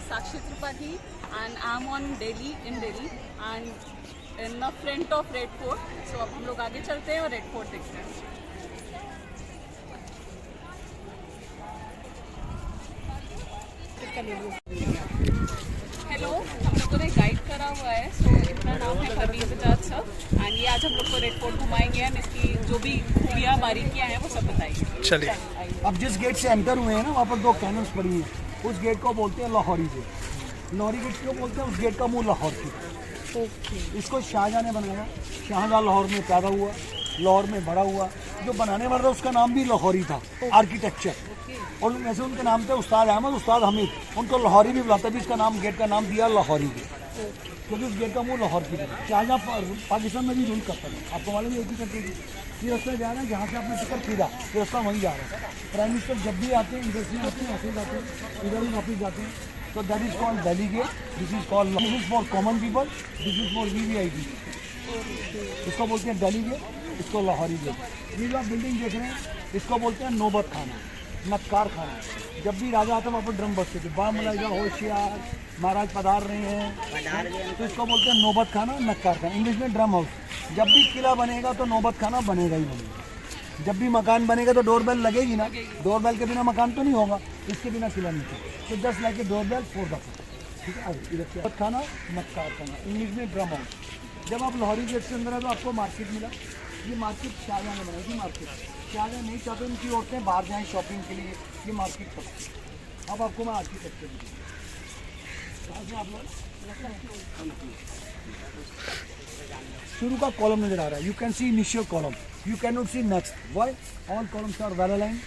is Sakshi Tripathi and I'm on Delhi, in Delhi and in the front of Red Fort. So अब हम लोग आगे चलते हैं और Red Fort देखते हैं. हेलो, हम लोगों ने गाइड करा हुआ है. सो इनका नाम है परवीन बजाज सर एंड ये आज हम लोग को रेड फोर्ट घुमाएंगे एंड इसकी जो भी खूबियाँ बारीकियाँ हैं वो सब बताएंगे. चलिए. अब जिस गेट से एंटर हुए हैं ना वहाँ पर 2 कैनन्स पड़ी हैं. उस गेट को बोलते हैं लाहौरी गेट. लाहौरी गेट क्यों बोलते हैं? उस गेट का मुंह लाहौर की. इसको शाहजहाँ ने बनाया. शाहजहाँ लाहौर में पैदा हुआ, लाहौर में बड़ा हुआ. जो बनाने वाला था उसका नाम भी लाहौरी था, आर्किटेक्चर. और वैसे उनके नाम थे उस्ताद अहमद, उस्ताद हमीद. उनको लाहौरी भी बुलाते भी, इसका नाम गेट का नाम दिया लाहौरी गेट, क्योंकि उस गेट का मुंह लाहौर की तरह. शाहजहाँ पाकिस्तान में भी रूल करता था. आपको मालूम है एक ही करती थी. ये रास्ता जा रहा है जहाँ से आपने टिकट खरीदा, ये रास्ता वहीं जा रहा है. प्राइम मिनिस्टर जब भी आते हैं इधर से आते हैं, ऐसे जाते हैं, इधर ही वापिस जाते हैं. तो that is called Delhi gate. This is called, this is for common people, this is for VVIP. इसको बोलते हैं दिल्ली गेट, इसको लाहौरी गेट. ये जो आप बिल्डिंग देख रहे हैं इसको बोलते हैं नौबत खाना, नक्कार खाना. जब भी राजा आता वहाँ पर ड्रम बजते थे, बा मलाइका होशियार महाराज पधार रहे हैं, तो इसको बोलते हैं नौबत खाना, नक्कार खाना. इंग्लिश में ड्रम हाउस. जब भी किला बनेगा तो नौबत खाना बनेगा ही बनेगा. जब भी मकान बनेगा तो डोरबेल लगेगी ना. डोरबेल के बिना मकान तो नहीं होगा, इसके बिना किला नहीं होगा. तो just like a doorbell for the food. ठीक है. नौबत खाना, नक्कार खाना, इंग्लिश में ड्रम हाउस. जब आप लाहौरी गेट से अंदर है तो आपको मार्केट मिला. ये मार्केट शाहजहाँ ने बनाई थी. मार्केट शाहजहाँ नहीं चाहते उनकी औरतें बाहर जाएँ शॉपिंग के लिए. ये मार्केट तक. अब आपको मैं आर्किटेक्चर शुरू का कॉलम नजर आ रहा है. You can see initial column, you can not see next. Why? All columns are well align,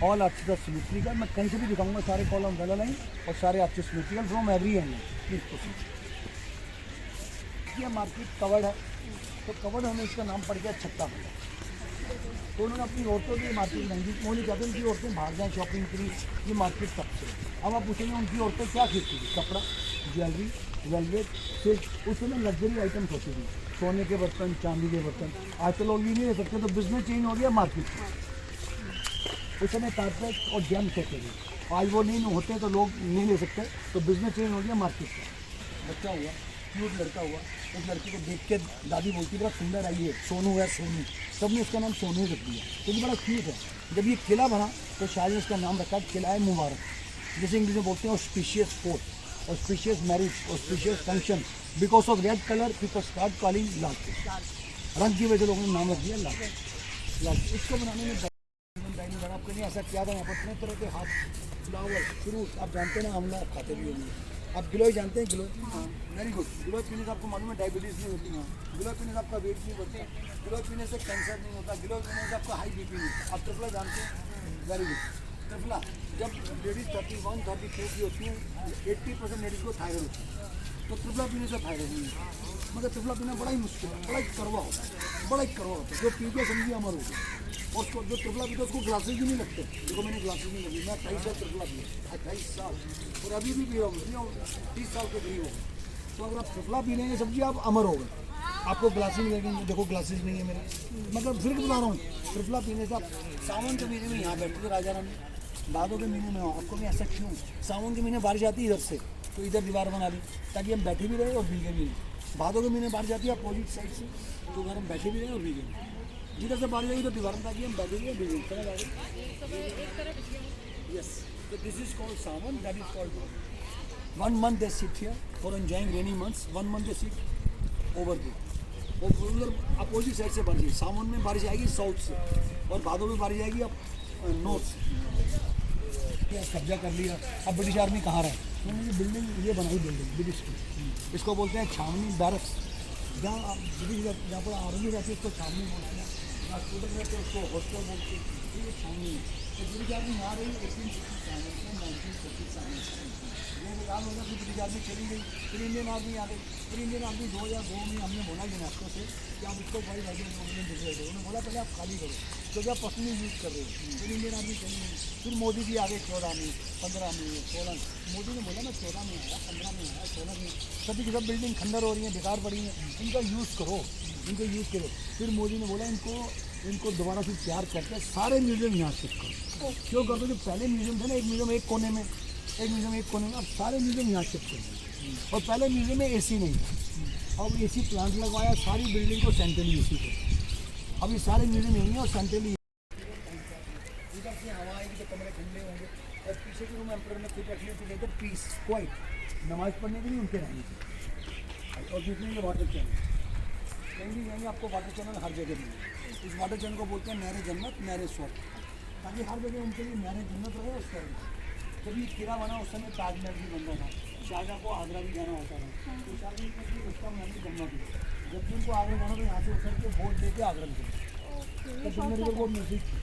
all arches are symmetrical. मैं कहीं से भी दिखाऊंगा सारे कॉलम वेल अलाइन और सारे arches symmetrical from every angle. Please proceed. ये मार्केट कवर्ड है, तो कवर्ड होने इसका नाम पड़ गया छत्ता. तो उन्होंने अपनी औरतों की मार्केट बनाई. वो नहीं चाहते उनकी औरतें बाहर जाएँ शॉपिंग के लिए. ये मार्केट सबसे. अब आप पूछेंगे उनकी औरतें क्या खरीदती थी? कपड़ा, ज्वेलरी, वेलवेट, सिल्क. उस समय लग्जरी आइटम्स होती थी, सोने के बर्तन, चांदी के बर्तन. आज तो लोग ये नहीं ले सकते, तो बिजनेस चेंज हो गया मार्केट में. उस समय कारपेट और जेम्स होते थे, आज वो नहीं होते तो लोग नहीं ले सकते, तो बिजनेस चेंज हो गया मार्केट का. बच्चा हुआ, क्यूट लड़का हुआ, उस लड़की को देख के दादी बोलती बड़ा सुंदर आई है, सोनू है सोनू. सबने उसका नाम सोनू रख दिया क्योंकि बड़ा क्यूट है. जब ये किला बना तो शायद उसका नाम रखा किला है मुबारक. जैसे इंग्लिश में बोलते हैं auspicious fort, auspicious marriage, auspicious function. Because of red colour people start calling Lal. रंग की वजह से लोगों ने नाम रख दिया लाल. इसको बनाने में आपको नहीं ऐसा किया था. यहाँ पर इतने तरह के हाथ, फ्लावर, फ्रूट. आप जानते हैं ना आंवला खाते भी होंगे. आप गिलोय जानते हैं? गिलोय, हाँ, वेरी गुड. गिलोय पीने से आपको मालूम है डायबिटीज़ नहीं होती. हाँ, गिलोय पीने से आपका वेट नहीं बढ़ता. गिलोय पीने से कैंसर नहीं होता. गिलोय पीने से आपका हाई BP नहीं. आप त्रिफला जानते हैं? Very good. त्रिफला जब लेडीज 31-32 की होती हैं, 80% लेडीज़ को थायराइड होती है. तो त्रिफला पीने से थायराइड नहीं होता. मगर त्रिफला पीना बड़ा ही मुश्किल है, बड़ा ही कड़वा होता है, बड़ा ही कड़वा होता है. जो पी के समझिए अमर हो गया. और उसको जो त्रिफला पीता है उसको ग्लासेज भी नहीं लगते. देखो मैंने ग्लासेज नहीं लगी. मैं 28 साल त्रिफला पिया, 28 साल, और अभी भी पी रहा हूँ. 30 साल के करीब हो. तो अगर आप त्रिफला पी लेंगे समझिए आप अमर हो गए. आपको ग्लासेज लगेंगे. देखो ग्लासेज नहीं है मेरे. मतलब फिर बता रहा हूँ, त्रिफला पीने से आप सावन के महीने में यहाँ बैठते थे राजा रानी, भादों के महीने में आपको भी ऐसा क्यों? सावन के महीने बारिश आती है इधर से, तो इधर दीवार बना ली ताकि हम बैठे भी रहे और भीगे भी नहीं. भादों के महीने बारिश आती है अपोजिट साइड से, तो अगर हम बैठे भी रहे और भीगे नहीं. जिधर से बारिश आएगी तो दीवार में ताकि हम बैठे भी भीगे. Yes. So this is called Sawan. That is called 1 month they sit here for enjoying rainy months. 1 month they sit over there. और उधर अपोजिट साइड से बारिश. सावन में बारिश आएगी साउथ से और भादों में बारिश आएगी अब नॉर्थ से. कब्जा कर लिया. अब ब्रिटिश आर्मी कहाँ रहे? उन्होंने बिल्डिंग ये बनाई, बिल्डिंग ब्रिटिश की. इसको बोलते हैं छावनी, बैरक्स. जहाँ ब्रिटिश जहाँ पर आर्मी रहती है उसको छावनी बोलते हैं. जहाँ स्टूडेंट रहते हैं उसको हॉस्टल बोलते हैं. ये छावनी है. तो ब्रिटिश आर्मी यहाँ रही 1857 ये निकाल हो गया. फिर ब्रिटिश आर्मी चली गई. फिर इंडियन आर्मी आ गई. फिर इंडियन आर्मी 2002 में हमने बोला यूनेस्को से कि आप इसको बड़ी भाई उन्होंने बोला पहले आप खाली करो क्योंकि आप पर्सनली यूज़ कर रहे हो. फिर इंडियन आर्मी चली गई. फिर मोदी जी आ गए 14 में, 15 में, 16 में. मोदी ने बोला मैं 14 में आया, 15 में आया, 16 में. सभी की सब बिल्डिंग खंडर हो रही हैं, बेकार पड़ी हैं, इनका यूज़ करो, इनको यूज़ करो. फिर मोदी ने बोला इनको दोबारा से तैयार करके सारे म्यूजियम यहाँ शिफ्ट करो. क्यों करते? जो पहले म्यूजियम थे ना, एक म्यूजियम एक कोने में, एक म्यूजियम एक कोने में, अब सारे म्यूजियम यहाँ शिफ्ट कर दिए। और पहले म्यूजियम में एसी नहीं था, अब एसी प्लांट लगवाया, सारी बिल्डिंग को सेंट्रली एसी कर। अभी सारे म्यूजियम यहीं हैं और सेंट्रली इधर से हवा आएगी तो कमरे ठंडे होंगे। और पीछे के रूम एम्पर में फिर रखने के लिए पीस क्वाइट नमाज पढ़ने के लिए उनके रहने के। और जितने ये वाटर चैनल कहीं भी जाएंगे आपको वाटर चैनल हर जगह मिलेंगे। इस वाटर चैनल को बोलते हैं नहर जन्नत, नहर स्वर्ग, ताकि हर जगह उनके लिए नहर जन्नत रहे। उस तरह जब ये किला बना उस समय ताजमहल भी बन रहा था, शाहजहाँ को आगरा भी जाना होता था, तो शाहजहाँ को उसका महल भी बनना थी। जब भी उनको आगरा जाना तो यहाँ से उतर के वोट दे के आगरा निकले। तो गंगा रिवर बोर्ड नजदीक थी,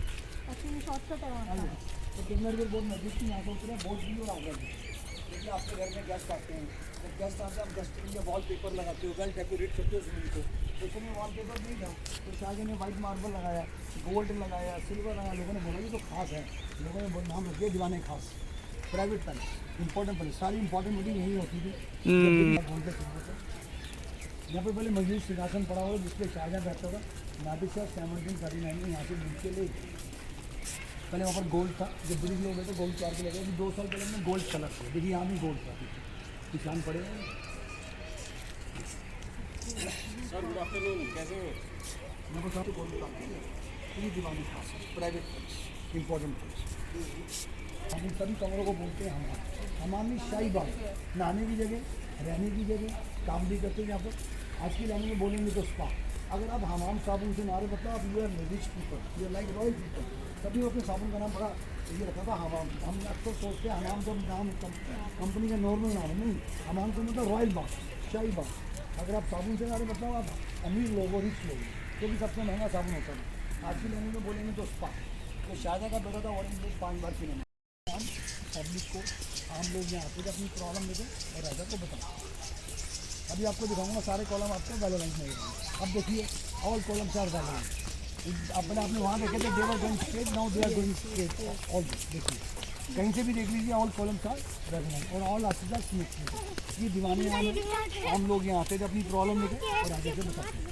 तो गंगा रिवर बोर्ड नजदीक थी, यहाँ से उतरे वोट भी और आगरा भी। क्योंकि आपके घर में गेस्ट आते हैं, जब गेस्ट आते हैं आप गेस्ट के लिए वॉल पेपर लगाते हो, वेल डेकोरेट करते हो जमीन को। तो उसमें वॉल पेपर नहीं था, तो शाहजहाँ ने वाइट मार्बल लगाया, गोल्ड लगाया, सिल्वर लगाया। लोगों ने बोला ये तो खास है, लोगों ने नाम रख दिया दीवाने खास। प्राइवेट पैलेस, इंपॉर्टेंट पैलेस, सारी इंपॉर्टेंट मीटिंग यही होती थी। यहाँ पे पहले मजबूत सिंहासन पड़ा हुआ जिसपे शाहजहाँ बैठता था। नादिर शाह 1739 में यहाँ से मिल के ले, पहले वहाँ पर गोल्ड था, जब ब्रिटिश लोग गए तो गोल्ड चार के लगे। अभी 2 साल पहले में गोल्ड कलर था, देखिए यहाँ भी गोल्ड था, निशान पड़े हैं। सर गुड आफ्टरनून, कैसे हो? मैं बता तो गोल्ड का ये दीवानी खास है, प्राइवेट प्लेस, इंपॉर्टेंट प्लेस। हम इन सभी कमरों को बोलते हैं हमाम। हमाम में शाही बाग, नहाने की जगह, रहने की जगह, काम भी करते हैं यहाँ पर। आज की लाइन में बोलेंगे तो स्पा। अगर आप हमाम साबुन से नारे मतलब आप you are rich people, you are like royal people. तभी अपने साबुन का नाम बड़ा ये रखा था हमाम। हम अक्सर सोचते हैं हमाम तो नाम कंपनी का नॉर्मल नाम है, नहीं, हमाम को मतलब रॉयल बाग, शाही बाग। अगर आप साबुन से नारे मतलब आप अमीर लोग हो, रिच लोग, क्योंकि सबसे महंगा साबुन होता है। आज की लाइन में बोलेंगे तो स्पा। तो शाहजहाँ का बेटा था ऑरेंज लोग 5 बार पीने। पब्लिक को, आम लोग यहाँ आते थे अपनी प्रॉब्लम लेके और राजा को बताओ। अभी आपको दिखाऊंगा सारे कॉलम आपको वैलोरेंट में। अब देखिए ऑल कॉलम्स आर वैलोरेंट। अपने आपने वहाँ देखे थे they were going straight, now they are going straight. All देखिए कहीं से भी देख लीजिए, ऑल कॉलम्स आर वैलोरेंट और ऑल आर्टिकल्स आर स्मिथ। ये दीवाने आम लोग यहाँ आते थे अपनी प्रॉब्लम लेके और राजा से बताते हैं।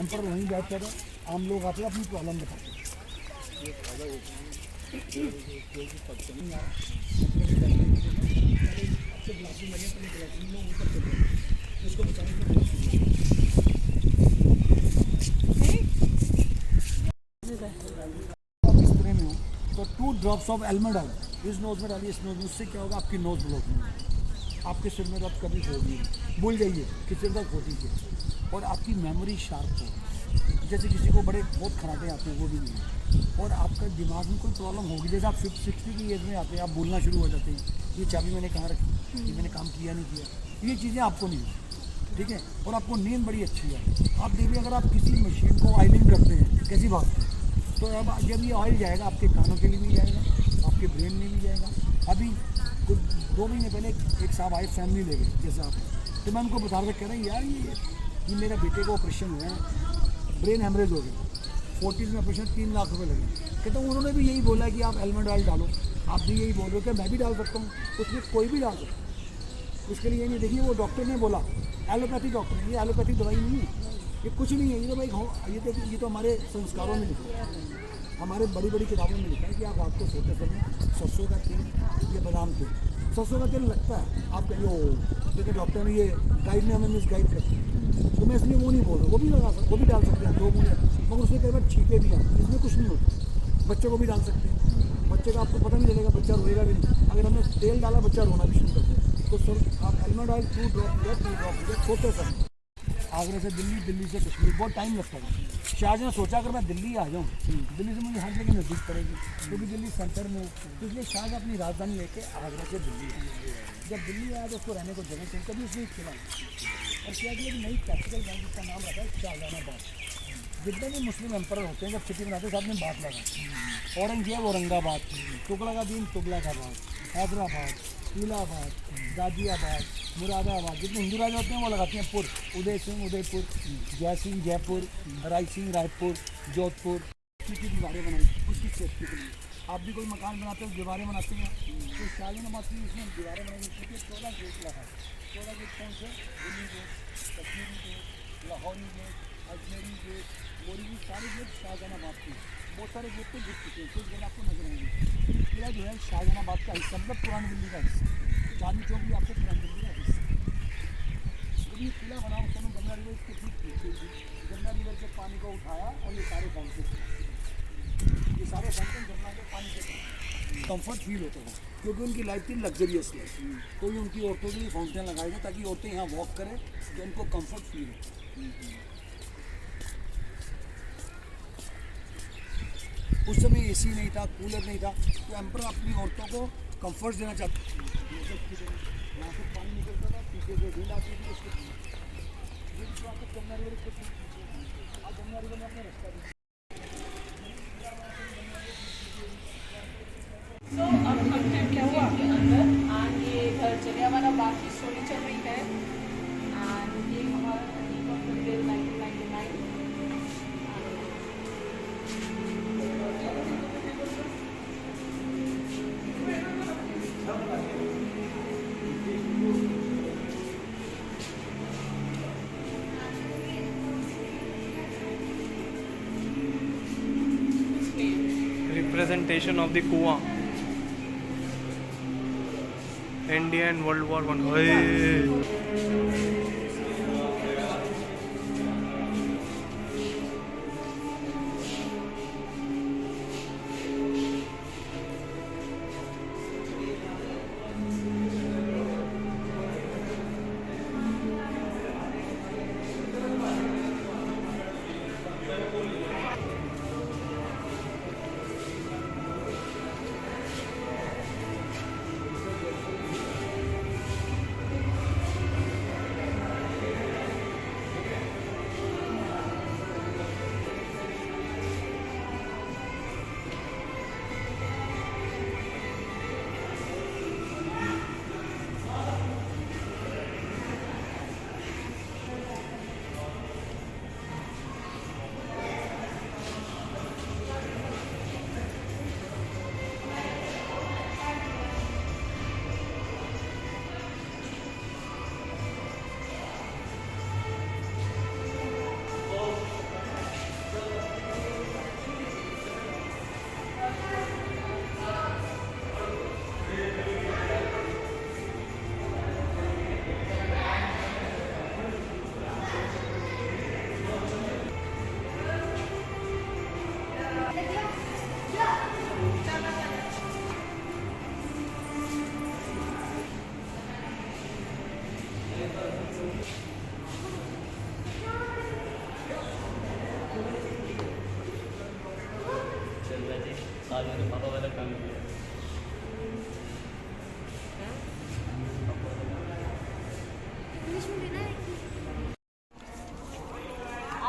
एम्पर वहीं बैठते थे, आम लोग आते थे अपनी प्रॉब्लम बताते थे। उसको बिस्तरे में हो तो 2 ड्रॉप्स ऑफ एलमंड ऑयल इस नोज में डालिए। इस नोज में उससे क्या होगा, आपकी नोज ब्लॉक नहीं होगी, आपके सिर में दर्द कभी होगी नहीं। भूल जाइए कि सिर दर्द होती है और आपकी मेमोरी शार्प होगी। जैसे किसी को बड़े बहुत खराटे आते हैं वो भी नहीं है। और आपका दिमाग में कोई प्रॉब्लम होगी, जैसे आप 60 की एज में आते हैं, आप बोलना शुरू हो जाते हैं, ये चाबी मैंने कहाँ रखी, ये मैंने काम किया नहीं किया, ये चीज़ें आपको नहीं होती, ठीक है। और आपको नींद बड़ी अच्छी है। आप देखिए अगर आप किसी मशीन को ऑयलिंग करते हैं, कैसी बात है, तो अब जब ये ऑयल जाएगा आपके कानों के लिए भी जाएगा, आपके ब्रेन में भी जाएगा। अभी कुछ 2 महीने पहले एक साहब आए फैमिली ले गए जैसे आप, तो मैं उनको बता रहा कह रहे हैं यार ये मेरा बेटे का ऑपरेशन हुआ है, ब्रेन हेमरेज हो गया, 40s में ऑपरेशन, 3 लाख रुपए लगे। कहते हैं उन्होंने भी यही बोला कि आप एलमंड ऑयल डालो, आप भी यही बोल रहे हो कि मैं भी डाल सकता हूँ, उसमें कोई भी डाल सकता है। उसके लिए ये नहीं, देखिए वो डॉक्टर ने बोला, एलोपैथी डॉक्टर है, ये एलोपैथी दवाई नहीं है, ये कुछ नहीं है। ये तो भाई ये तो हमारे संस्कारों में लिखा है, हमारे बड़ी बड़ी किताबों में लिखा है कि आप रात को सोते समय सरसों का तेल या बादाम तेल, सरसों का तेल लगता है आप कहिए ओ, क्योंकि डॉक्टर ने ये गाइड ने हमें मिसगाइड कर दिया, तो मैं इसलिए वो नहीं बोल रहा, वो भी लगा सकते, वो भी डाल सकते हैं 2 बूंद, मगर उसमें कई बार छींके भी हैं, इसमें कुछ नहीं होता। बच्चों को भी डाल सकते हैं, बच्चे का आपको पता नहीं चलेगा, बच्चा रोएगा भी नहीं। अगर हमने तेल डाला बच्चा रोना भी शुरू करता है। तो सर आप एलमंड ऑयल 2 ड्रॉप छोटे सा। आगरा से दिल्ली, दिल्ली से कश्मीर बहुत टाइम लगता है। शाहजहाँ ने सोचा अगर मैं दिल्ली आ जाऊँ, दिल्ली से मुझे हर जगह नज़दीक पड़ेगी क्योंकि दिल्ली सेंटर में, तो इसलिए शाहजहाँ अपनी राजधानी लेके आगरा से दिल्ली आया। जब दिल्ली आया तो उसको रहने को जगह चाहिए, कभी उसने खिला और क्या किया कि नई कैपिटल बैंक जिसका नाम रखा है शाहजहानाबाद। जितने भी मुस्लिम एम्पर होते हैं जब सिटी बनाते हैं साथ में बात लगा, औरंगजेब औरंगाबाद, तुगलकादीन तुगलकाबाद, हैदराबाद, इलाहाबाद, गाजियाबाद, मुरादाबाद, जितने हिंदू राजा होते हैं वो लगाते हैं पुर, उदय सिंह उदयपुर, जय सिंह जयपुर, राय सिंह रायपुर, जोधपुर की दीवारें बनाई उसकी सेफ्टी के लिए। आप भी कोई मकान बनाते हो दीवारें बनाते हैं, तो शाहजहानाबाद की इसमें दीवारें बनाई क्योंकि 14 गेट लगा। 14 गेट कौन से? Delhi Gate, Kashmiri Gate, Lahori Gate, Ajmeri Gate, Mori, सारी गेट शाहजहानाबाद की। बहुत सारे गेट पे घुस चुके हैं, कुछ जगह आपको नजर आएंगे। ये किला जो है शाहजहानाबाद का हिस्सा, मतलब पुरानी दिल्ली का हिस्सा। चांदनी चौक भी आपको पुरानी दिल्ली का हिस्सा। जब ये किला बना उस समय गंगा रिवर इसके ठीक पीछे थी। गंगा रिवर के पानी को उठाया और ये सारे फाउंटेन, ये सारे फाउंटेन गंगा के पानी से कंफर्ट फील होता था, क्योंकि उनकी लाइफ थी लग्जरियस लाइफ। कोई उनकी औरतों के लिए फाउंटेन लगाए थे ताकि औरतें यहाँ वॉक करें तो उनको कंफर्ट फील हो। उस समय एसी नहीं था, कूलर नहीं था, तो एम्पर अपनी औरतों को कंफर्ट देना चाहते थे। यहाँ से पानी निकलता था, पीछे से ढील आती थी, उसको गंगा रिवर के पीछे आप गंगा रिवर में अपना रास्ता दी। तो अब हम हैं म्यूजियम के अंदर एंड ये घर जलियांवाला बाग की स्टोरी चल रही है एंड ये हमारा 1999। Representation of the Kuwa. India and World War One.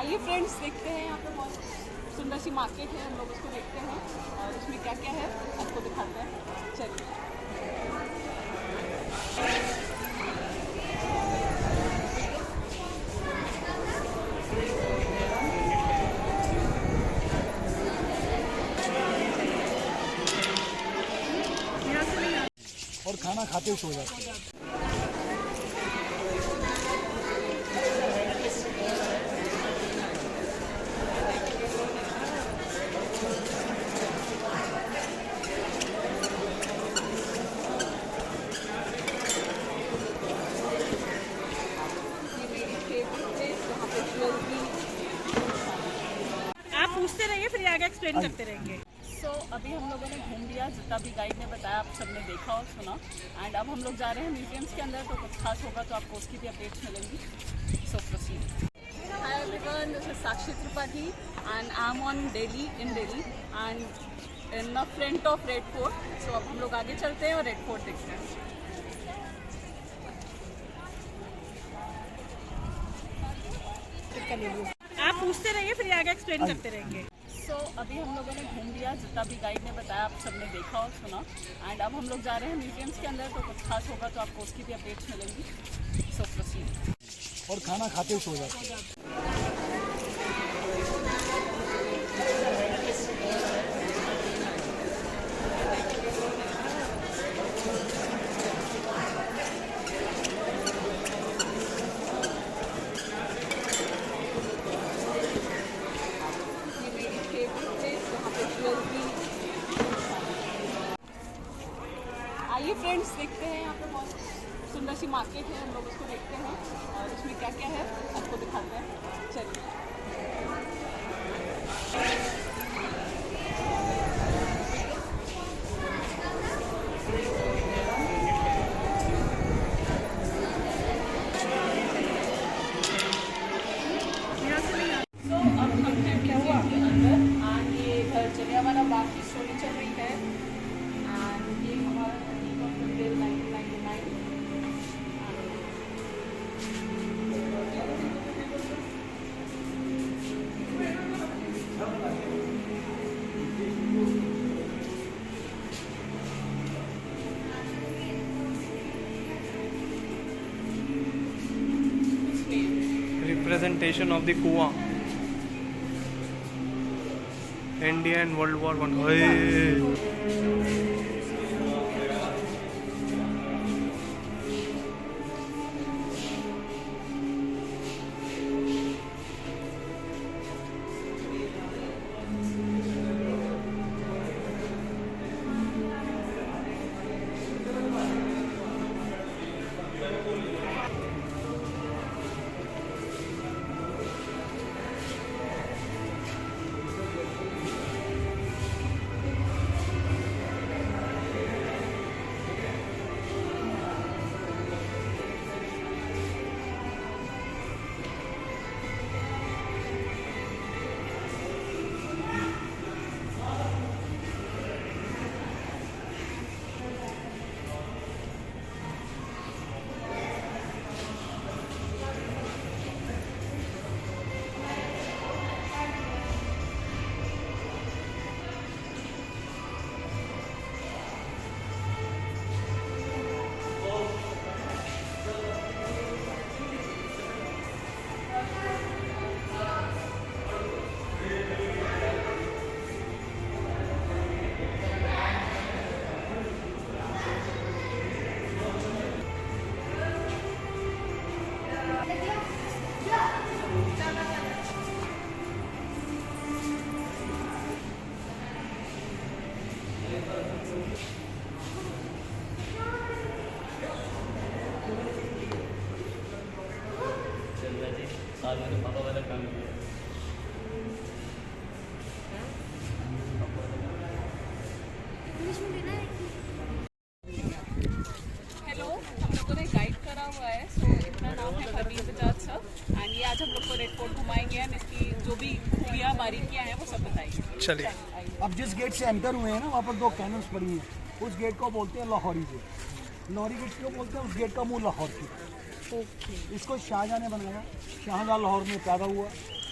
आइए फ्रेंड्स, देखते हैं यहाँ पे बहुत सुंदर सी मार्केट है, हम लोग उसको देखते हैं और उसमें क्या क्या है आपको दिखाते हैं। चलिए। और खाना खाते ही सो जाते हैं। आप पूछते रहिए, फिर आगे एक्सप्लेन करते रहेंगे। सो अभी हम लोगों ने घूम लिया, जितना भी गाइड ने बताया आप सबने देखा और सुना। एंड अब हम लोग जा रहे हैं म्यूजियम्स के अंदर, तो कुछ खास होगा तो आपको उसकी भी अपडेट्स मिलेंगी। So proceed. Hi everyone, this is Sakshi Tripathi and I am on Delhi in Delhi and in the front of Red Fort. So अब हम लोग आगे चलते हैं और रेड फोर्ट देखते हैं। आप पूछते रहिए, फिर आगे एक्सप्लेन करते रहेंगे। सो अभी हम लोगों ने घूम लिया, जितना भी गाइड ने बताया आप सबने देखा और सुना। एंड अब हम लोग जा रहे हैं म्यूजियम्स के अंदर, तो कुछ खास होगा तो आपको उसकी भी अपडेट्स मिलेंगी। So proceed. और खाना खाते ही सो जाते हैं। ये मेरी फेवरेट प्लेस, जहाँ पे चलिए फ्रेंड्स, देखते हैं यहाँ पे बहुत सुंदर सी मार्केट है, हम लोग उसको देखते हैं और उसमें क्या क्या है आपको दिखाते हैं। चलिए। तो अब हम हैं म्यूजियम के अंदर एंड ये इधर जलियांवाला बाग की स्टोरी चल रही है एंड ये हमारा 1999। Representation of the Kuwa. India and World War One. Hello, हम लोगों ने गाइड करा हुआ है। सो इनका नाम है परवीन बजाज सर एंड ये आज हम लोग को रेड फोर्ट घुमाएंगे एंड इसकी जो भी खूबियाँ बारीकियाँ हैं वो सब बताएंगे। चलिए। अब जिस गेट से एंटर हुए हैं ना, वहाँ पर 2 कैनन्स पड़ी हैं। उस गेट को बोलते हैं लाहौरी गेट। लाहौरी गेट क्यों बोलते हैं? उस गेट का मुँह लाहौर की। इसको शाहजहाँ ने बनाया। शाहजहाँ लाहौर में पैदा हुआ,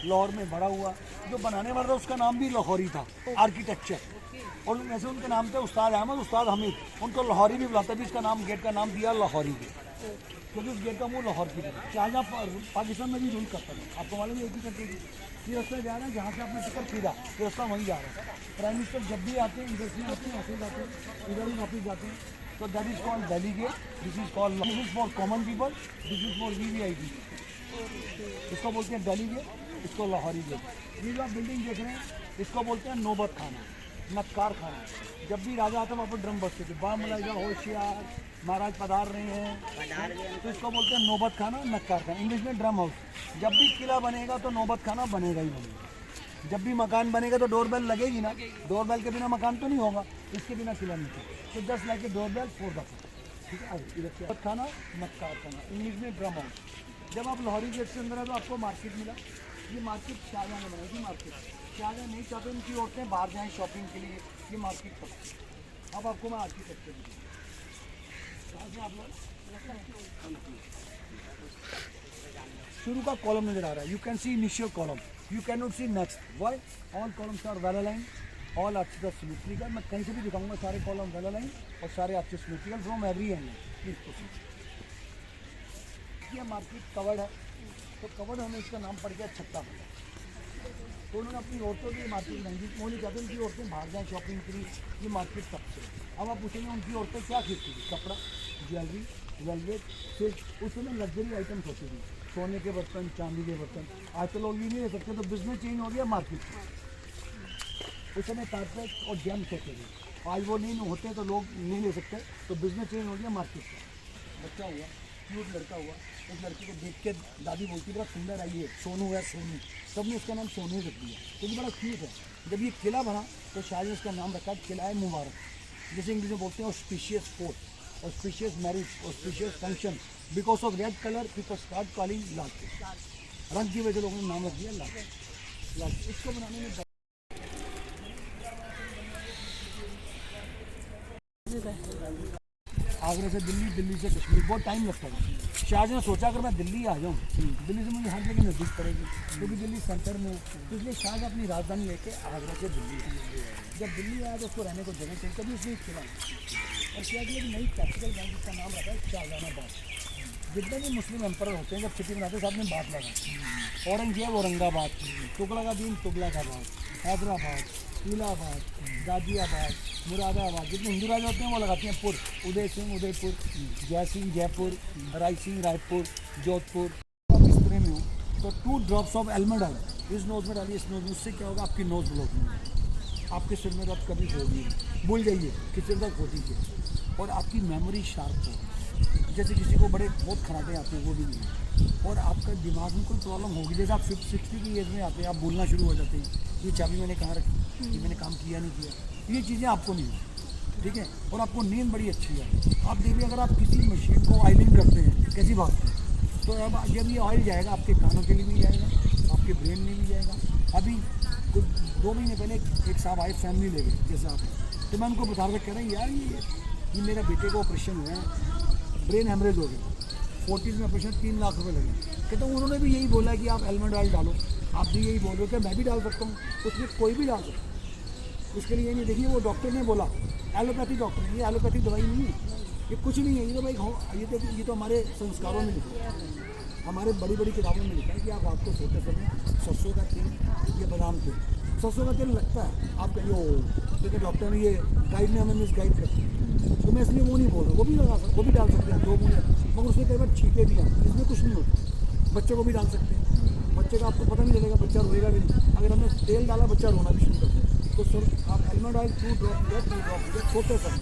लाहौर में बड़ा हुआ। जो बनाने वाला था उसका नाम भी लाहौरी था, आर्किटेक्चर। और वैसे उनके नाम थे उस्ताद अहमद, उस्ताद हमीद। उनको लाहौरी भी बुलाते भी, इसका नाम गेट का नाम दिया लाहौरी गेट, क्योंकि उस गेट का मुँह लाहौर की था। शाहजहाँ पाकिस्तान में भी रूल करता था, आपको मालूम है, एक ही करते थे। ये रास्ता जा रहा है जहाँ से आपने टिकट खरीदा, ये रास्ता वहीं जा रहा है। प्राइम मिनिस्टर जब भी आते हैं इधर से आते हैं, ऐसे जाते हैं, इधर ही वापस जाते हैं। तो that is called Delhi gate. This is called, this is for common people, this is for VVIP। इसको बोलते हैं दिल्ली गेट, इसको लाहौरी गेट। ये जो आप बिल्डिंग देख रहे हैं इसको बोलते हैं नौबत खाना, नक्कार खाना। जब भी राजा आता वहाँ पर ड्रम बजते थे, बा मलाइका होशियार, महाराज पधार रहे हैं, तो इसको बोलते हैं नौबत खाना, नक्कार खाना। इंग्लिश में ड्रम हाउस। जब भी किला बनेगा तो नौबत खाना बनेगा ही बनेगा। जब भी मकान बनेगा तो डोरबेल लगेगी ना, डोरबेल के बिना मकान तो नहीं होगा, इसके बिना किला नहीं था। तो just like a doorbell for the, ठीक है। इधर से नौबत खाना, नक्कार खाना, इंग्लिश में ड्रम हाउस। जब आप लाहौरी गेट से अंदर आए तो आपको मार्केट मिला। ये मार्केट शाहजहाँ ने बनाई थी। मार्केट शाहजहाँ नहीं चाहते उनकी औरतें बाहर जाएँ शॉपिंग के लिए, ये मार्केट तक। अब आपको मैं आर्किटेक्चर दिखाऊँ। आप लोग शुरू का कॉलम नजर आ रहा है, you can see initial column, you can not see next. Why? All columns are well aligned, all arches are symmetrical. मैं कहीं से भी दिखाऊंगा, सारे कॉलम वेल अलाइंड और सारे arches symmetrical from every angle. Please proceed. ये मार्केट कवर्ड है, तो कवर्ड होने इसका नाम पड़ गया छत्ता पड़ा। तो उन्होंने अपनी औरतों की मार्केट बनाई। वो नहीं चाहते उनकी औरतें बाहर जाएँ शॉपिंग के लिए, ये मार्केट तब से। अब आप पूछेंगे उनकी औरतें क्या खरीदती थी? कपड़ा, ज्वेलरी, वेलवेट, सिर्फ उस समय लग्जरी आइटम्स होती थी, सोने के बर्तन, चांदी के बर्तन। आज तो लोग ये नहीं ले सकते, तो बिजनेस चेंज हो गया मार्केट। उस समय कारपेट और जेम्स होते थे, आज वो नहीं होते तो लोग नहीं ले सकते, तो बिजनेस चेंज हो गया मार्केट का। बच्चा हुआ, क्यूट लड़का हुआ, उस लड़के को देख के दादी बोलती बड़ा सुंदर आई है, सोनू है सोनू, सबने उसका नाम सोनू रख दिया क्योंकि बड़ा क्यूट है। जब ये किला बना तो शायद उसका नाम रखा किला है मुबारक, जैसे इंग्लिश में बोलते हैं auspicious fort, auspicious marriage, auspicious function, because of red colour people start calling Lal, रंग की वजह से लोगों ने नाम रख दिया लाल। इसको बनाने में आगरा से दिल्ली, दिल्ली से कश्मीर बहुत टाइम लगता है। शाहजहाँ ने सोचा अगर मैं दिल्ली आ जाऊँ, दिल्ली से मुझे हर जगह नज़दीक पड़ेगी क्योंकि दिल्ली सेंटर में, तो इसलिए शाहजहाँ अपनी राजधानी लेके आगरा से दिल्ली आया। जब दिल्ली आया तो उसको रहने को जगह चाहिए, कभी उसने खिला और क्या किया कि नई कैपिटल बैंक जिसका नाम रखा है शाहजहानाबाद। जितने भी मुस्लिम एम्पर होते हैं जब सिटी बनाते हैं साथ में बात लगा, औरंगजेब औरंगाबाद, तुगलकादीन तुगलकाबाद, हैदराबाद, इलाहाबाद, गाजियाबाद, मुरादाबाद, जितने हिंदू राजा होते हैं वो लगाते हैं पुर, उदय सिंह उदयपुर, जय सिंह जयपुर, राय सिंह रायपुर, जोधपुर। आप इस तरह में हो तो 2 ड्रॉप्स ऑफ एलमंड ऑयल इस नोज में डालिए, इस नोज में, उससे क्या होगा आपकी नोज ब्लॉक नहीं होगी, आपके सिर में दर्द कभी होगी, भूल जाइए कि सिर दर्द होती है, और आपकी मेमोरी शार्प होगी। जैसे किसी को बड़े बहुत खराटे आते हैं वो भी नहीं, और आपका दिमाग में कोई प्रॉब्लम होगी, जैसे आप 60 की एज में आते हैं आप भूलना शुरू हो जाते हैं, ये चाबी मैंने कहाँ रखी, ये मैंने काम किया नहीं किया, ये चीज़ें आपको नहीं होती, ठीक है। और आपको नींद बड़ी अच्छी है। आप देखिए अगर आप किसी मशीन को ऑयलिंग करते हैं कैसी बात है, तो अब जब ये ऑयल जाएगा आपके कानों के लिए भी जाएगा, आपके ब्रेन में भी जाएगा। अभी कुछ 2 महीने पहले एक साहब आए फैमिली ले गए जैसे आप, तो मैं उनको बता रहा कह रहा यार ये मेरा बेटे को ऑपरेशन हुआ है, ब्रेन हेमरेज हो गया, 40s में ऑपरेशन, 3 लाख रुपये लगे। कहता हूँ उन्होंने भी यही बोला कि आप एलमंड ऑयल डालो, आप भी यही बोल रहे हो कि मैं भी डाल सकता हूँ, उसमें कोई भी डाल सकता है। उसके लिए ये नहीं, देखिए वो डॉक्टर ने बोला, एलोपैथी डॉक्टर है, ये एलोपैथी दवाई नहीं है, ये कुछ नहीं है, ये तो भाई ये तो हमारे संस्कारों में लिखा है, हमारे बड़ी बड़ी किताबों में लिखा है कि आप रात को सोते समय सरसों का तेल या बादाम तेल, सरसों का तेल लगता है आपका यो, क्योंकि डॉक्टर ने ये गाइड ने हमें मिस गाइड करती है, तो मैं इसलिए वो नहीं बोल रहा, वो भी लगा सकते, वो भी डाल सकते हैं 2 महीने, मगर उसमें कई बार छींके भी हैं, इसमें कुछ नहीं होता। बच्चे को भी डाल सकते हैं, बच्चे का आपको पता नहीं चलेगा, बच्चा रोएगा भी नहीं, अगर हमने तेल डाला बच्चा रोना भी शुरू करता है। तो सर आप एलमंड ऑयल 2 ड्रॉप या 3 ड्रॉप छोटे समय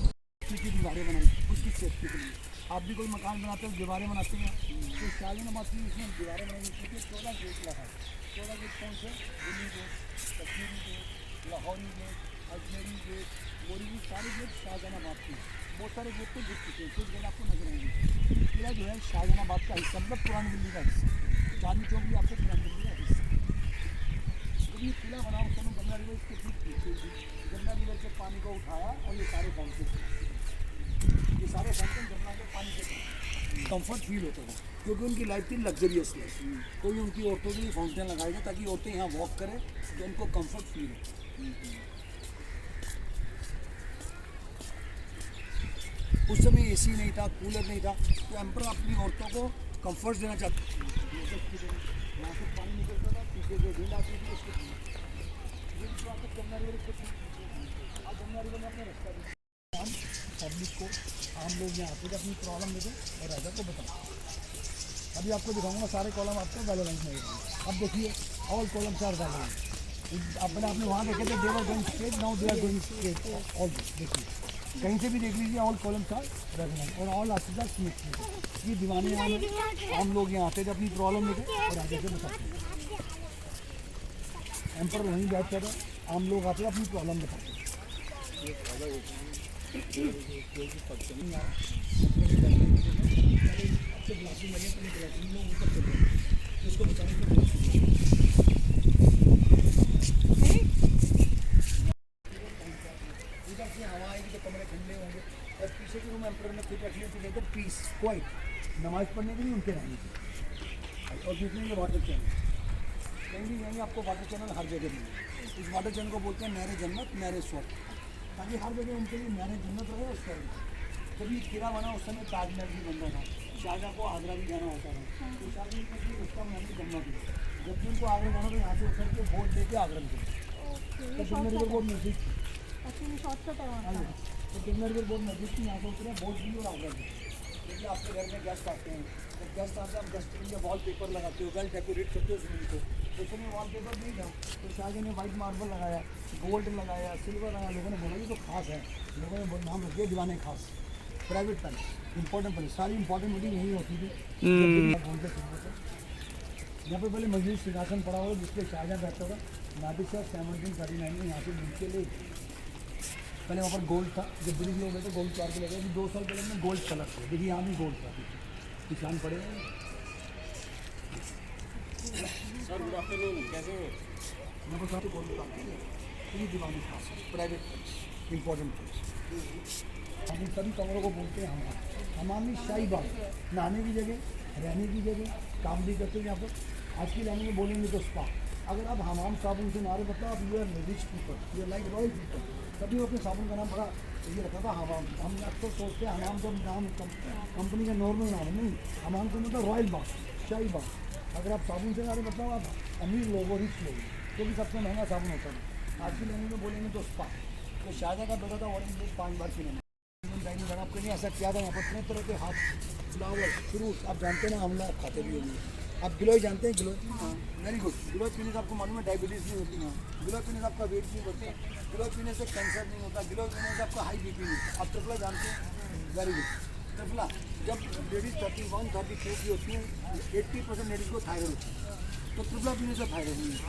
की दीवारें बनाई उसकी सेफ्टी के लिए। आप भी कोई मकान बनाते हो दीवारें बनाते हैं, तो शाहजहानाबाद की इसमें दीवारें बनाई चाहिए। 14 गेट लगा है, 14 गेट कौन से, Delhi Gate, Kashmiri Gate, Lahori Gate, Ajmeri Gate, Mori, सारे गेट शाहजहानाबाद के। बहुत सारे गेट तो दिख चुके हैं, कुछ गेट आपको नजर आएंगे। किला जो है शाहजहानाबाद का हिस्सा, मतलब पुरानी दिल्ली का हिस्सा, चांदनी चौक भी आपको पुरानी दिल्ली का हिस्सा। जब ये किला बना उस समय गंगा रिवर इसके ठीक पीछे थी, गंगा रिवर से पानी को उठाया और ये सारे फाउंटेन गंगा के पानी से कंफर्ट फील होता था, क्योंकि उनकी लाइफ थी लग्जरियस लाइफ। कोई उनकी औरतों के लिए फाउंटेन लगाएगा ताकि औरतें यहाँ वॉक करें तो उनको कंफर्ट फील हो। उस समय एसी नहीं था, कूलर नहीं था, तो एम्पर अपनी औरतों को कंफर्ट देना चाहते थे। यहाँ से पानी निकलता था, पीछे जो ढील आती थी उसको गंगा रिवर अब गंगा रिवर में अपना रास्ता दी। पब्लिक को, आम लोग यहाँ आते थे अपनी प्रॉब्लम देते और राजा को बताओ। अभी आपको दिखाऊंगा सारे कॉलम आपको वैलेंस में। अब देखिए ऑल कॉलम्स आर वैलेंस। आपने वहाँ देखे थे they are going straight, now they are going straight. All देखिए कहीं से भी देख लीजिए, ऑल कॉलम्स आर वैलेंस और ऑल आर्टिस्ट आर स्मिथ। ये दीवाने आम लोग यहाँ आते थे अपनी प्रॉब्लम लेके और राजा से बताते हैं। एम्पर वहीं बैठता था, आम लोग आते अपनी प्रॉब्लम बताते। उसको बचाने के लिए इधर से हवा आएगी तो कमरे ठंडे होंगे और पीछे के रूम एम्पर ने फिट रख लिया तो कहते पीस क्वाइट नमाज पढ़ने के लिए उनके रहने की। और बीच में वाटर चैनल कहीं आपको वाटर चैनल हर जगह मिले। इस वाटर चैनल को बोलते हैं नहरे जन्नत, नहरे स्वर्ग, ताकि हर जगह उनके लिए नहरे जन्नत रहे और स्वर्ग। जब ये किला बना उस समय ताजमहल भी बनता था, शाहजहाँ को आगरा भी जाना होता था, तो शाहजहाँ की उसका मैंने जन्नत दिया। जब भी उनको आगरा जाना तो यहाँ से उतर के बोट दे के आगरा निकले। तो गंगा रिवर बहुत नजदीक थी, तो गंगा रिवर बहुत नजदीक थी, यहाँ से उतरे बोट भी और आगरा भी। क्योंकि आपके घर में गेस्ट आते हैं, जब गेस्ट आते हैं आप गेस्ट के लिए वॉल पेपर लगाते हो, वेल डेकोरेट करते हो जमीन को, उसमें वॉलपेपर नहीं था तो शाहजहाँ ने वाइट मार्बल लगाया, गोल्ड लगाया, सिल्वर लगाया। लोगों ने बोला ये तो खास है, लोगों ने नाम रख दिया दीवाने खास। प्राइवेट पैलेस, इंपॉर्टेंट पैलेस, सारी इंपॉर्टेंट मीटिंग यही होती थी। बोलते थे यहाँ पे पहले मजलिस सिंहासन पड़ा हुआ जिसपे शाहजहाँ बैठता था। नादिर शाह 1739 में यहाँ से नीचे ले, पहले वहाँ पर गोल्ड था। जब ब्रिटिश लोग गए तो गोल्ड चार के लगे, 2 साल पहले में गोल्ड कलर था। देखिए यहाँ भी गोल्ड था, निशान पड़े। सर गुड आफ्टरनून, कैसे हैं? मैं बस आपको गोल्ड काम करें, ये दीवानी खास है, प्राइवेट प्लेस, इंपॉर्टेंट प्लेस। हम इन सभी कमरों को बोलते हैं हमाम। हमाम में शाही बाग, नहाने की जगह, रहने की जगह, काम भी करते हैं यहाँ पर। आज की लैंग्वेज में बोलेंगे तो स्पा। अगर आप हमाम साबुन से नहा रहे मतलब आप you are rich people, you are like royal people. तभी अपने साबुन का नाम बड़ा ये रखा था हमाम। हम अक्सर सोचते हैं हमाम तो नाम कंपनी का नॉर्मल नाम है, नहीं। हमाम को मतलब रॉयल बाग, शाही बाग। अगर आप साबुन से नहा रहे मतलब आप अमीर लोग हो, रिच लोग, क्योंकि सबसे महंगा साबुन होता है। आज की लैंग्वेज में बोलेंगे तो स्पा। तो शाहजहाँ का बेटा था ऑरेंज ब्रेड 5 बार पीने में। आपके नहीं ऐसा क्या था यहाँ पर इतने तरह के हाथ, फ्लावर, फ्रूट। आप जानते हैं ना, आंवला आप खाते भी होंगे। आप गिलोय जानते हैं? गिलोय, हाँ, वेरी गुड। गिलोय पीने से आपको मालूम है डायबिटीज़ नहीं होती है। गिलोय पीने से आपका वेट नहीं बढ़ता। गिलोय पीने से कैंसर नहीं होता। गिलोय पीने से आपका हाई बीपी नहीं होता। आप ट्रिफला जानते हैं? Very good. ट्रिफला जब लेडीज़ 31, 32 की होती हैं, 80% लेडीज़ को थायराइड होती है। तो ट्रिफला पीने से थायराइड नहीं है।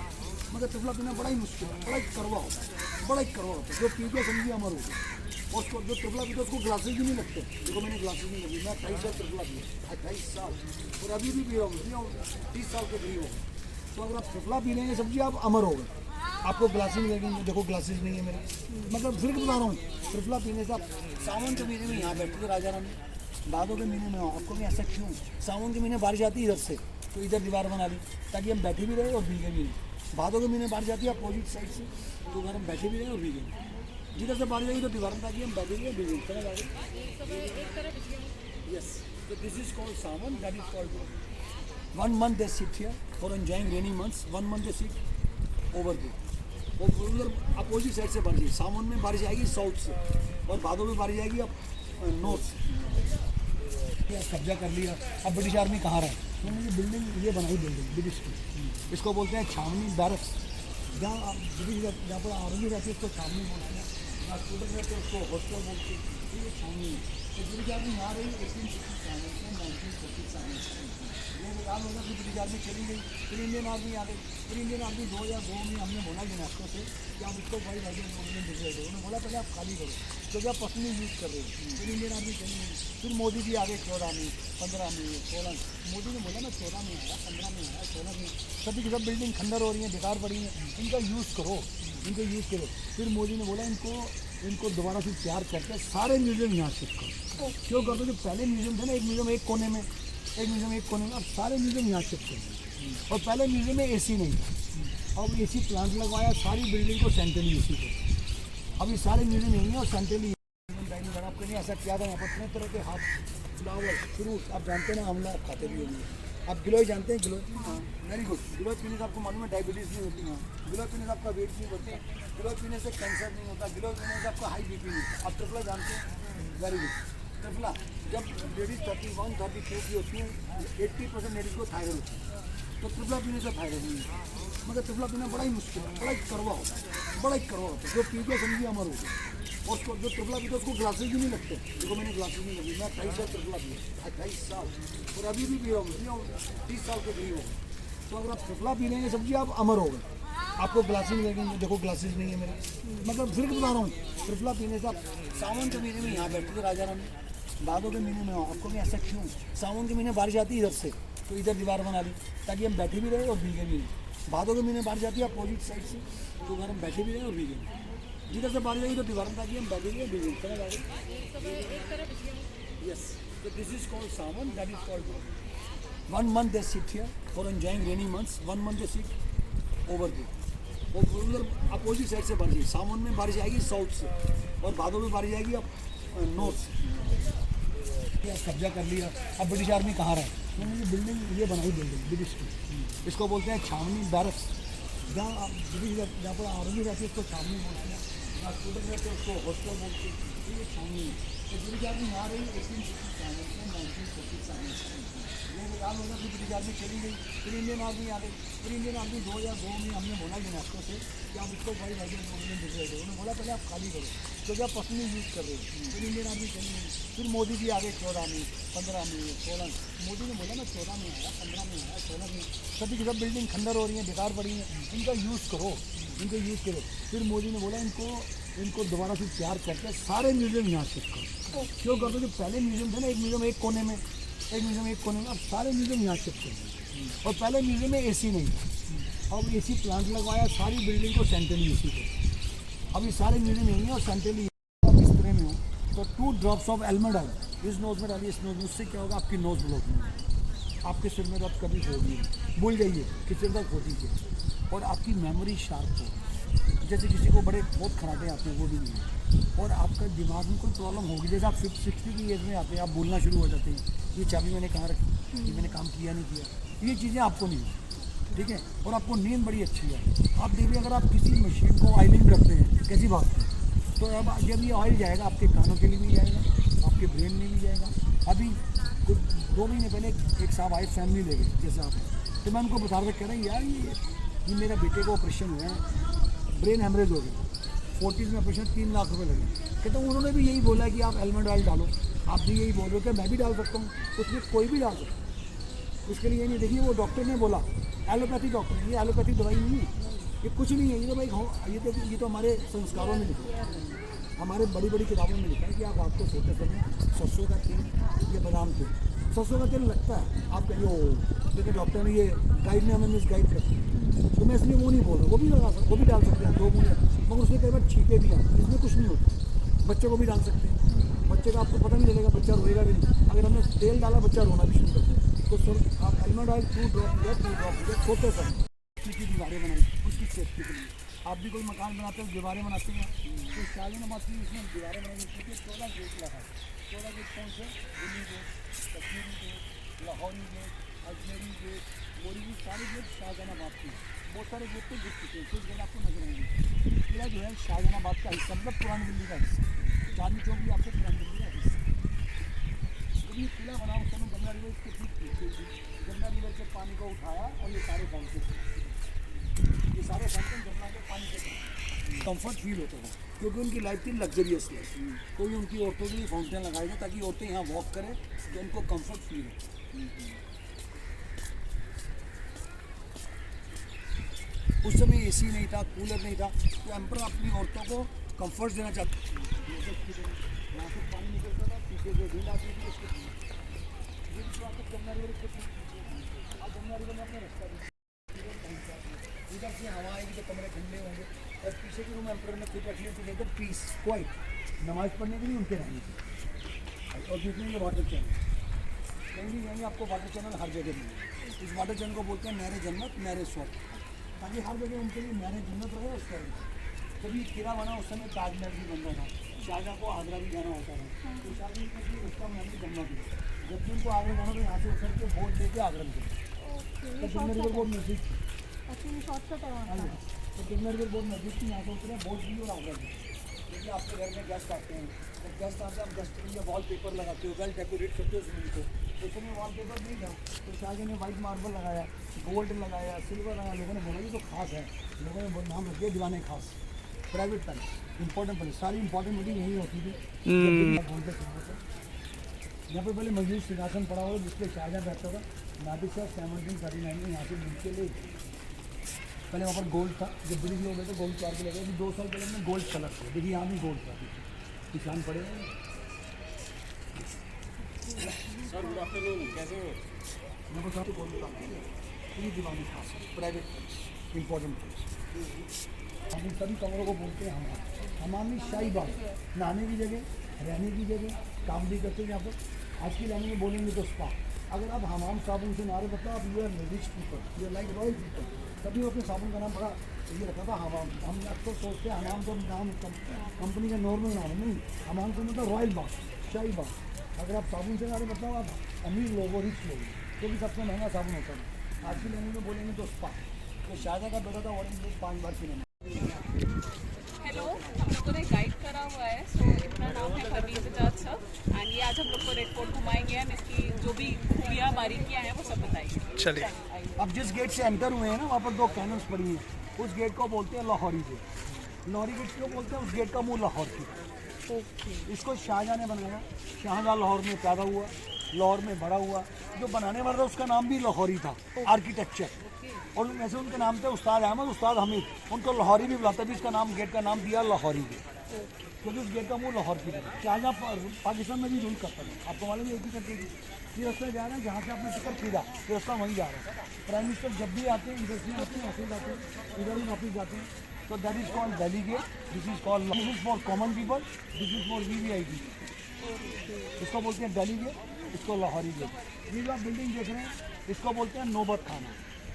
मगर ट्रिफला पीना बड़ा ही मुश्किल है, बड़ा ही कड़वा होता है, बड़ा ही कड़वा होता है। जो पी के समझिए अमर हो गया। उसको जो ट्रिफला पीता है उसको ग्लासेस भी नहीं लगते। देखो मैंने ग्लासेस नहीं लगी, मैं 28 साल ट्रिफला पिया, 28 साल, और अभी भी पी रहा हूँ, 30 साल के करीब हो गए। तो अगर आप ट्रिफला पी लेंगे समझिए आप अमर हो गए। आपको ग्लासेस लगेंगे, देखो ग्लासेस नहीं है मेरे, मतलब फिर बता रहा हूँ। ट्रिफला पीने से आप सावन के महीने में यहाँ बैठते थे राजा रानी, भादों के महीने में हो। आपको भी ऐसा क्यों? सावन के महीने बारिश आती है इधर से, तो इधर दीवार बना ली ताकि हम बैठे भी रहे और भीगे भी नहीं। भादों के महीने बारिश आती है अपोजिट साइड से, तो अगर हम बैठे भी रहे और भीगे नहीं। जिधर से बारिश आएगी तो दीवार में ताकि हम बैठे भी भीगे। यस, तो this is called Sawan, that is called 1 month they sit here for enjoying rainy months. 1 month they sit over there. और उधर अपोजिट साइड से बारिश, सावन में बारिश आएगी साउथ से, और भादों में बारिश आएगी अब नॉर्थ से। कब्जा कर लिया। अब ब्रिटिश आर्मी कहाँ रहे? उन्होंने ये बिल्डिंग ये बनाई, बिल्डिंग ब्रिटिश की, इसको बोलते हैं छावनी बैरक्स। जहाँ ब्रिटिश जहाँ पर आर्मी रहती है उसको छावनी बोलते हैं, जहाँ स्टूडेंट रहते हैं उसको हॉस्टल बोलते हैं। ये छावनी है। तो ब्रिटिश आर्मी यहाँ रही 1857 से 1947 ये निकाल होगा कि ब्रिटिश आर्मी चली गई, फिर इंडियन आर्मी आ गई। फिर इंडियन आर्मी 2002 में हमने बोला यूनेस्को से कि आप इसको भाई गवर्नमेंट डिक्लेयर करो। उन्होंने बोला पहले आप खाली करो क्योंकि आप पर्सनली यूज़ कर रहे हो। फिर इंडियन आर्मी चली गई। फिर मोदी जी आ गए 14 में, 15 में, 16 में। मोदी ने बोला मैं 14 में आया, 15 में आया, 16 में। सभी की सब बिल्डिंग खंडर हो रही हैं, बेकार पड़ी हैं, इनका यूज़ करो, इनको यूज़ करो। फिर मोदी ने बोला इनको दोबारा से तैयार करके सारे म्यूजियम यहाँ शिफ्ट करो। क्यों करते? जो पहले म्यूजियम थे ना, एक म्यूजियम एक कोने में, एक म्यूजियम एक कोने में, अब सारे म्यूजियम यहाँ शिफ्ट कर दिए। और पहले म्यूजियम में एसी नहीं था, अब एसी प्लांट लगवाया, सारी बिल्डिंग को सेंट्रली एसी कर। अभी सारे म्यूजियम यहीं हैं और सेंट्रली। आपके नहीं ऐसा क्या था यहाँ पर इतने तरह के हाथ, फ्लावर, फ्रूट। आप जानते हैं ना, आंवला आप खाते भी होंगे। आप गिलोय जानते हैं? गिलोय, हाँ, वेरी गुड। गिलोय पीने से आपको मालूम है डायबिटीज़ नहीं होती है। गिलोय पीने से आपका वेट नहीं बढ़ता। गिलोय पीने से कैंसर नहीं होता। गिलोय पीने से आपका हाई बीपी नहीं होता। आप ट्रिफला जानते हैं? Very good. ट्रिफला जब लेडीज़ 31, 32 की होती हैं, 80% लेडीज़ को थायराइड होती है। तो ट्रिफला पीने से थायराइड नहीं है। मगर ट्रिफला पीना बड़ा ही मुश्किल है, बड़ा ही कड़वा होता है, बड़ा ही कड़वा होता है। जो पी के समझिए अमर हो गया। और उसको जो ट्रिफला पीता है उसको ग्लासेस भी नहीं लगते। देखो मैंने ग्लासेस नहीं लगी, मैं 28 साल ट्रिफला पिया, 28 साल, और अभी भी पी रहा हूँ, 30 साल के करीब हो गए। तो अगर आप ट्रिफला पी लेंगे समझिए आप अमर हो गए। आपको ग्लासेस लगेंगे, देखो ग्लासेस नहीं है मेरे, मतलब फिर बता रहा हूँ। ट्रिफला पीने से आप सावन के महीने में यहाँ बैठते थे राजा रानी, भादों के महीने में हो। आपको भी ऐसा क्यों? सावन के महीने बारिश आती है इधर से, तो इधर दीवार बना ली ताकि हम बैठे भी रहे और भीगे भी नहीं। भादों के महीने बारिश आती है अपोजिट साइड से, तो अगर हम बैठे भी रहे और भीगे नहीं। जिधर से बारिश आएगी तो दीवार में ताकि हम बैठे भी भीगे। यस, तो this is called Sawan, that is called 1 month they sit here for enjoying rainy months. 1 month they sit over there. और उधर अपोजिट साइड से बारिश, सावन में बारिश आएगी साउथ से, और भादों में बारिश आएगी अब नॉर्थ से। कब्जा कर लिया। अब ब्रिटिश आर्मी कहाँ रहे? उन्होंने ये बिल्डिंग ये बनाई, बिल्डिंग ब्रिटिश की, इसको बोलते हैं छावनी बैरक्स। जहाँ ब्रिटिश जहाँ पर आर्मी रहती है उसको छावनी बोलते हैं, जहाँ स्टूडेंट रहते हैं उसको हॉस्टल बोलते हैं। ये छावनी है। तो ब्रिटिश आर्मी यहाँ रही 1857 से 1947 ये साल हो गया, फिर ब्रिटिश आर्मी चली गई, फिर इंडियन आर्मी आ गई। फिर इंडियन आर्मी 2002 में हमने बोला यूनेस्को से कि आप इसको भाई गवर्नमेंट डिक्लेयर करो। उन्होंने बोला पहले आप खाली करो क्योंकि आप पर्सनली यूज़ कर रहे हो। फिर इंडियन आर्मी चली गई, फिर मोदी जी आ गए 14 में, 15 में, 16 में। मोदी ने बोला मैं 14 में आया, 15 में आया, 16 में, सभी की सब बिल्डिंग खंडर हो रही हैं, बेकार पड़ी हैं, इनका यूज़ करो, इनको यूज़ करो। फिर मोदी ने बोला इनको दोबारा से तैयार करके सारे म्यूजियम यहाँ शिफ्ट करो। क्यों करते? जो पहले म्यूजियम थे ना, एक म्यूजियम एक कोने में, एक म्यूजियम एक कोने में, अब सारे म्यूजियम यहाँ शिफ्ट कर दिए। और पहले म्यूजियम में एसी नहीं था, अब एसी प्लांट लगवाया, सारी बिल्डिंग को सेंट्रली एसी कर। अभी सारे म्यूजियम यही है और सेंट्रली इस तरह में हो तो 2 ड्रॉप्स ऑफ एलमंड ऑयल इस नोज में डालिए, इस नोज में, उससे क्या होगा? आपकी नोज ब्लॉक नहीं होगी, आपके सिर में दर्द कभी होगी, भूल जाइए कि सिर दर्द होती है, और आपकी मेमोरी शार्प होगी। जैसे किसी को बड़े बहुत खराटे आते हैं वो भी नहीं है, और आपका दिमाग में कोई प्रॉब्लम होगी, जैसे आप 60 की एज में आते हैं, आप भूलना शुरू हो जाते हैं, ये चाबी मैंने कहाँ रखी, ये मैंने काम किया नहीं किया, ये चीज़ें आपको नहीं है, ठीक है। और आपको नींद बड़ी अच्छी है। आप देखिए अगर आप किसी मशीन को ऑयलिंग करते हैं, कैसी बात है, तो अब जब ये ऑयल जाएगा आपके कानों के लिए भी जाएगा, आपके ब्रेन में भी जाएगा। अभी कुछ 2 महीने पहले एक साहब आए, फैमिली ले गए जैसे आप, तो मैं उनको बता रहा कह रहे हैं यार ये मेरा बेटे को ऑपरेशन हुआ है, ब्रेन हेमरेज हो गया, 40s में ऑपरेशन, 3 लाख रुपए लगे। कहते हैं उन्होंने भी यही बोला है कि आप एलमंड ऑयल डालो, आप भी यही बोल रहे हो कि मैं भी डाल सकता हूँ, उसमें कोई भी डाल सकता है, उसके लिए ये नहीं। देखिए वो डॉक्टर ने बोला, एलोपैथी डॉक्टर, ये एलोपैथी दवाई नहीं है, ये कुछ नहीं है, ये तो भाई ये तो हमारे संस्कारों में लिखा है, हमारे बड़ी बड़ी किताबों में लिखा है कि आप रात को सोते समय सरसों का तेल या बादाम तेल, सरसों का तेल लगता है आप कहिए ओ, क्योंकि डॉक्टर ने ये गाइड ने हमें मिसगाइड कर दिया, तो मैं इसलिए वो नहीं बोल रहा, वो भी लगा सकते, वो भी डाल सकते हैं 2 बूंद, मगर उसमें कई बार छींके भी हैं, इसमें कुछ नहीं होता। बच्चे को भी डाल सकते हैं, बच्चे का आपको पता नहीं चलेगा, बच्चा रोएगा भी नहीं। अगर हमने तेल डाला बच्चा रोना भी शुरू करता है, तो सर आप एलमंड ऑयल 2 ड्रॉप सोते समय की दीवारें बनाई, उसकी सेफ्टी के लिए। आप भी कोई मकान बनाते हो, दीवारें बनाते हैं, तो शालीनबाग की इसमें दीवारें बनाई, क्योंकि 14 गेट लगा, 14 गेट कौन से? Delhi Gate, Kashmiri Gate, Lahori Gate, Ajmeri Gate, Mori, सारे गेट शाहजहानाबाद के, बहुत सारे गेट तो गिर चुके हैं, कुछ गेट आपको नजर आएंगे। किला जो है शाहजहानाबाद का हिस्सा, मतलब पुरानी दिल्ली का हिस्सा, चांदनी चौक भी आपको पुरानी दिल्ली का हिस्सा। जब ये किला बना उस समय गंगा रिवर इसके ठीक पीछे थी, गंगा रिवर के पानी को उठाया और ये सारे फाउंटेन गंगा के पानी से कंफर्ट फील होता था, क्योंकि उनकी लाइफ थी लग्जरियस लाइफ। कोई उनकी औरतों के लिए फाउंटेन लगाए थे ताकि औरतें यहाँ वॉक करें तो उनको कंफर्ट फील हो। उस समय एसी नहीं था, कूलर नहीं था, तो एम्पर अपनी औरतों को कंफर्ट देना चाहते थे। यहाँ से पानी निकलता था, पीछे जो ढील आती थी उसको गंगा रिवर के आप गंगा रिवर में अपना रास्ता इधर से हवा आएगी तो कमरे ठंडे होंगे, और पीछे की रूम एम्पर ने खुद रखने तो एकदम पीस क्वाइट, नमाज पढ़ने के लिए उनके रहने थे। और जितने ये वाटर चैनल कहीं भी जाएंगे आपको वाटर चैनल हर जगह मिलेंगे। इस वाटर चैनल को बोलते हैं नहरे जन्नत, नहरे स्वर्ग, ताकि हर जगह उनके लिए नहरे जन्नत रहे और स्वर्ग। जब ये किला बना उस समय ताजमहल भी बनता था, शाहजहाँ को आगरा भी जाना होता था, तो शाहजहाँ को उसका मैंने जन्म दिया। जब भी उनको आगरा जाना तो यहाँ से उतर के बोट लेके आगरा निकले, तो गंगा रिवर बहुत नजदीक थी। शॉर्टकट है, तो गंगा रिवर बहुत नजदीक थी, यहाँ से उतरे बोट भी और आगरा भी। देखिए आपके घर में गेस्ट आते हैं, जब गेस्ट आते हैं आप गेस्ट के लिए वॉल पेपर लगाते हो, वेल डेकोरेट करते हो जमीन को। उस समय वॉल पेपर नहीं था, तो शाहजहाँ ने वाइट मार्बल लगाया, गोल्ड लगाया, सिल्वर लगाया। लोगों ने बोला ये तो खास है, लोगों ने नाम रख दिया दीवाने खास। प्राइवेट पैलेस, इंपॉर्टेंट पैलेस, सारी इंपॉर्टेंट मीटिंग यही होती थी। यहाँ पर पहले मजबूत सिंहासन पड़ा हुआ जिसपे शाहजहाँ बैठता था। नादिर शाह 1739 में यहाँ से मिलके ले, पहले वहाँ पर गोल्ड था, जब ब्रिटिश लोग गए तो गोल्ड चार के लगे, 2 साल पहले में गोल्ड कलर था। देखिए यहाँ भी गोल्ड था, किसान पड़े सर गुड आफ्टरनून, कैसे हैं? मैं बता तो गोल्ड का ये दीवानी खास है, प्राइवेट इंपॉर्टेंट प्लेस। हम इन सभी कमरों को बोलते हैं हमाम। हमाम में शाही बाग, नहाने की जगह, रहने की जगह, काम भी करते हैं यहाँ पर। आज की लैंग्वेज में बोलेंगे तो स्पा। अगर आप हमाम साबुन से नारे मतलब आप you are rich people, you are like royal people. तभी अपने साबुन का नाम बड़ा ये रखा था हमाम। हम अक्सर सोचते हैं हमाम तो नाम कंपनी का नॉर्मल नाम है, नहीं, हमाम को मतलब रॉयल बाग, शाही बाग। अगर आप साबुन से नारे मतलब आप अमीर लोग हो, रिच लोग, क्योंकि सबसे महंगा साबुन होता है। आज की लैंग्वेज में बोलेंगे तो स्पा। तो शाहजहाँ का बेटा था ऑरेंज लोग 5 बार पीने। हेलो, हम लोगों ने गाइड करा हुआ है, सो इनका नाम है हबीब एजाज सर, एंड ये आज हम लोग को रेड फोर्ट घुमाएंगे एंड इसकी जो भी खूबियाँ बारीकियाँ हैं वो सब बताइए। चलिए। आइए। अब जिस गेट से एंटर हुए हैं ना, वहाँ पर 2 कैनन्स पड़ी हैं। उस गेट को बोलते हैं लाहौरी गेट। लाहौरी गेट क्यों बोलते हैं? उस गेट का मुंह लाहौर की तरफ। ओके। इसको शाहजहाँ ने बनाया। शाहजहाँ लाहौर में पैदा हुआ, लाहौर में बड़ा हुआ। जो बनाने वाला था उसका नाम भी लाहौरी था, आर्किटेक्चर। और वैसे उनके नाम थे उस्ताद अहमद, उस्ताद हमीद। उनको लाहौरी भी बुलाते थे, इसका नाम गेट का नाम दिया लाहौरी गेट, क्योंकि उस गेट का मुंह लाहौर की तरफ। शाहजहाँ पाकिस्तान में भी रूल करता था, आपको मालूम है, एक ही करते थे। ये रास्ता जा रहा है जहाँ से आपने टिकट खरीदा, ये रास्ता वहीं जा रहा है। प्राइम मिनिस्टर जब भी आते हैं इधर से आते हैं, ऐसे जाते हैं, इधर ही वापिस जाते हैं। तो that is called Delhi gate, this is called, this is for common people, this is for VVIP। इसको बोलते हैं दिल्ली गेट, इसको लाहौरी गेट। ये जो आप बिल्डिंग देख रहे हैं इसको बोलते हैं नौबत खाना,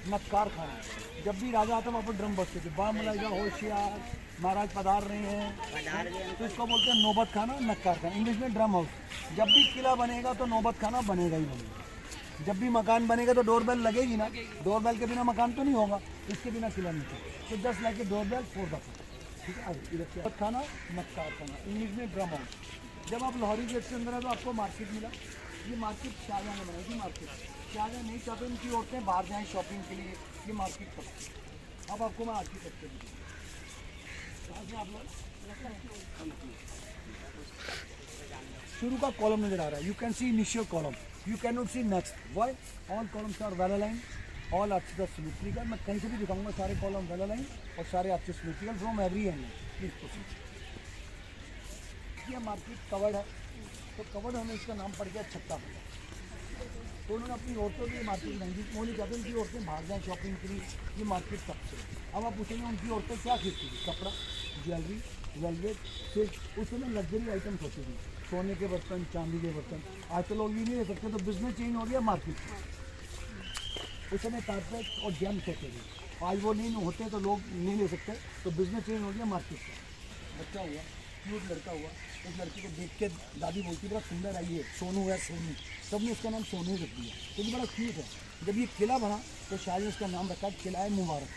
नक्कार खाना। जब भी राजा आता वहाँ पर ड्रम बजते थे, बा मलाइका होशियार, महाराज पधार रहे हैं, तो इसको बोलते हैं नौबत खाना, नक्कार खाना। इंग्लिश में ड्रम हाउस। जब भी किला बनेगा तो नौबत खाना बनेगा ही बनेगा। जब भी मकान बनेगा तो डोरबेल लगेगी ना, डोरबेल के बिना मकान तो नहीं होगा, इसके बिना किला नहीं चलेगा। तो just like a doorbell for the, ठीक है। इधर से नौबत खाना, नक्कार खाना, इंग्लिश में ड्रम हाउस। जब आप लाहौरी गेट से अंदर आए तो आपको मार्केट मिला। ये मार्केट शाहजहाँ ने बनाई थी मार्केट। शाहजहाँ नहीं चाहते उनकी औरतें बाहर जाएँ शॉपिंग के लिए, ये मार्केट तक। अब आपको मैं आर्किटेक्चर दिखाऊँ। आप लोग शुरू का कॉलम नजर आ रहा है, you can see initial column, you can not see next. Why? All columns are well aligned, all arches are symmetrical. मैं कहीं से भी दिखाऊंगा, सारे कॉलम वेल अलाइंड और सारे arches symmetrical from every angle. Please proceed. ये मार्केट कवर्ड है, तो कवर्ड होने इसका नाम पड़ गया छत्ता। तो उन्होंने अपनी औरतों की मार्केट महंगी वो नहीं चाहते उनकी औरतें बाहर जाएँ शॉपिंग के लिए, ये मार्केट तब से। अब आप पूछेंगे उनकी औरतें क्या खरीदती थी? कपड़ा, ज्वेलरी, वेलवेट, सिल्क। उस समय लग्जरी आइटम्स होती थी, सोने के बर्तन, चांदी के बर्तन। आज तो लोग ये नहीं ले सकते, तो बिजनेस चेंज हो गया मार्केट। उस समय कारपेट और जेम्स होते थे, आज वो नहीं होते तो लोग नहीं ले सकते, तो बिजनेस चेंज हो गया मार्केट का। बच्चा हुआ, क्यूट लड़का हुआ, उस लड़की को देख के दादी बोलती बड़ा सुंदर आई है, सोनू है सोनू। सब ने उसका नाम सोनू रख दिया, क्योंकि बड़ा क्यूट है। जब ये किला बना तो शायद उसका नाम रखा किला है मुबारक,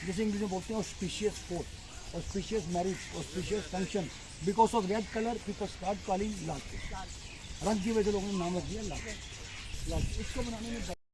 जैसे इंग्लिश में बोलते हैं auspicious fort, auspicious marriage, auspicious function. Because of red colour people start calling Lal, रंग की वजह से लोगों ने नाम रख दिया लाल। इसको बनाने में